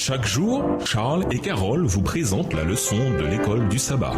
Chaque jour, Charles et Carole vous présentent la leçon de l'école du sabbat.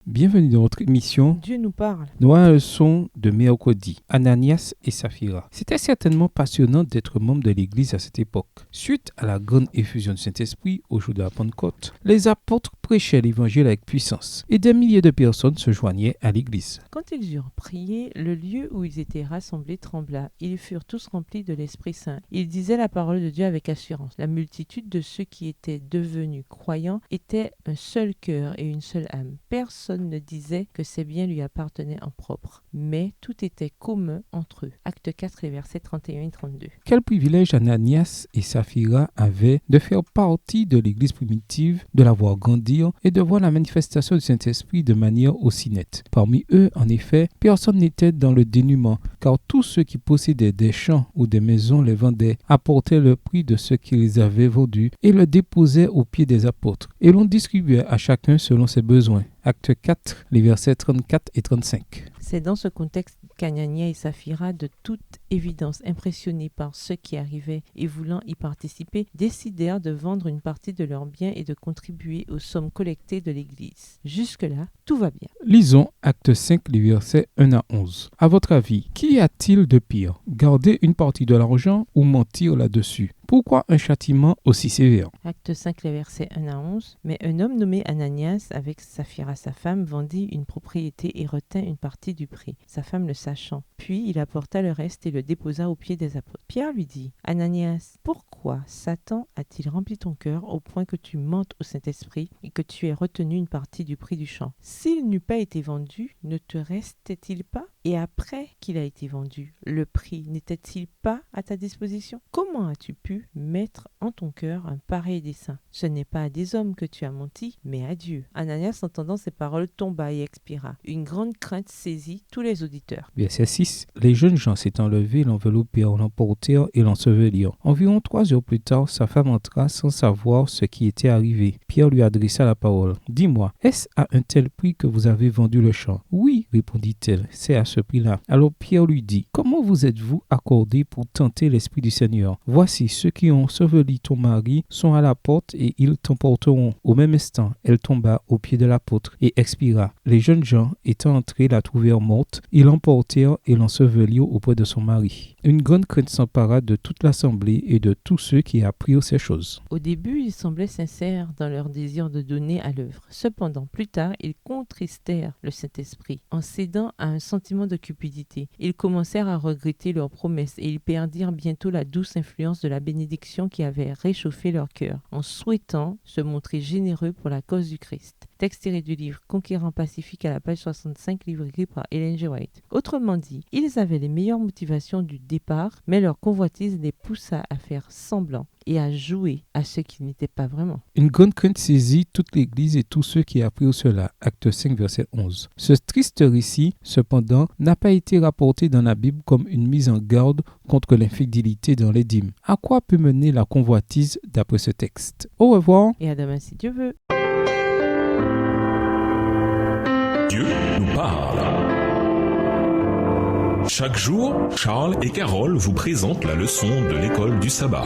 Bienvenue dans notre émission. Dieu nous parle. Nous avons une leçon de mercredi, Ananias et Saphira. C'était certainement passionnant d'être membre de l'église à cette époque. Suite à la grande effusion du Saint-Esprit au jour de la Pentecôte, les apôtres prêchaient l'évangile avec puissance et des milliers de personnes se joignaient à l'église. Quand ils eurent prié, le lieu où ils étaient rassemblés trembla. Ils furent tous remplis de l'Esprit Saint. Ils disaient la parole de Dieu avec assurance. La multitude de ceux qui étaient devenus croyants était un seul cœur et une seule âme. Personne ne disait que ses biens lui appartenaient en propre, mais tout était commun entre eux. Acte 4, les versets 31 et 32. Quel privilège Ananias et Saphira avaient de faire partie de l'église primitive, de la voir grandir et de voir la manifestation du Saint-Esprit de manière aussi nette. Parmi eux, en effet, personne n'était dans le dénuement, car tous ceux qui possédaient des champs ou des maisons les vendaient, apportaient le prix de ce qu'ils avaient vendu et le déposaient aux pieds des apôtres, et l'on distribuait à chacun selon ses besoins. Acte 4, les versets 34 et 35. C'est dans ce contexte qu'Ananias et Saphira, de toute évidence impressionnés par ce qui arrivait et voulant y participer, décidèrent de vendre une partie de leurs biens et de contribuer aux sommes collectées de l'Église. Jusque-là, tout va bien. Lisons Acte 5, les versets 1 à 11. À votre avis, qu'y a-t-il de pire? Garder une partie de l'argent ou mentir là-dessus? Pourquoi un châtiment aussi sévère? Acte 5, les versets 1 à 11. Mais un homme nommé Ananias, avec Saphira sa femme, vendit une propriété et retint une partie du prix, sa femme le sachant. Puis il apporta le reste et le déposa aux pieds des apôtres. Pierre lui dit, Ananias, pourquoi Satan a-t-il rempli ton cœur au point que tu mentes au Saint-Esprit et que tu aies retenu une partie du prix du champ? S'il n'eût pas été vendu, ne te restait-il pas? Et après qu'il a été vendu, le prix n'était-il pas à ta disposition? Comment as-tu pu mettre en ton cœur un pareil dessein? Ce n'est pas à des hommes que tu as menti, mais à Dieu. Ananias, entendant ces paroles, tomba et expira. Une grande crainte saisit tous les auditeurs. Verset 6. Les jeunes gens s'étant levés, l'enveloppèrent, l'emportèrent et l'ensevelirent. Environ 3 heures plus tard, sa femme entra sans savoir ce qui était arrivé. Pierre lui adressa la parole. Dis-moi, est-ce à un tel prix que vous avez vendu le champ? Oui, répondit-elle, c'est à ce prix-là. Alors Pierre lui dit, comment vous êtes-vous accordé pour tenter l'Esprit du Seigneur? Voici, ceux qui ont enseveli ton mari sont à la porte et ils t'emporteront. Au même instant, elle tomba aux pieds de l'apôtre et expira. Les jeunes gens, étant entrés, la trouvèrent morte. Ils l'emportèrent et l'ensevelirent auprès de son mari. Une grande crainte s'empara de toute l'assemblée et de tous ceux qui apprirent ces choses. Au début, ils semblaient sincères dans leur désir de donner à l'œuvre. Cependant, plus tard, ils contristèrent le Saint-Esprit en cédant à un sentiment de cupidité. Ils commencèrent à regretter leurs promesses et ils perdirent bientôt la douce influence de la bénédiction qui avait réchauffé leur cœur, en souhaitant se montrer généreux pour la cause du Christ. Texte tiré du livre Conquérant Pacifique à la page 65, livre écrit par Ellen G. White. Autrement dit, ils avaient les meilleures motivations du départ, mais leur convoitise les poussa à faire semblant et à jouer à ce qu'ils n'étaient pas vraiment. Une grande crainte saisit toute l'Église et tous ceux qui apprirent cela. Acte 5, verset 11. Ce triste récit, cependant, n'a pas été rapporté dans la Bible comme une mise en garde contre l'infidélité dans les dîmes. À quoi peut mener la convoitise d'après ce texte? Au revoir. Et à demain si Dieu veut. Dieu nous parle. Chaque jour, Charles et Carole vous présentent la leçon de l'école du sabbat.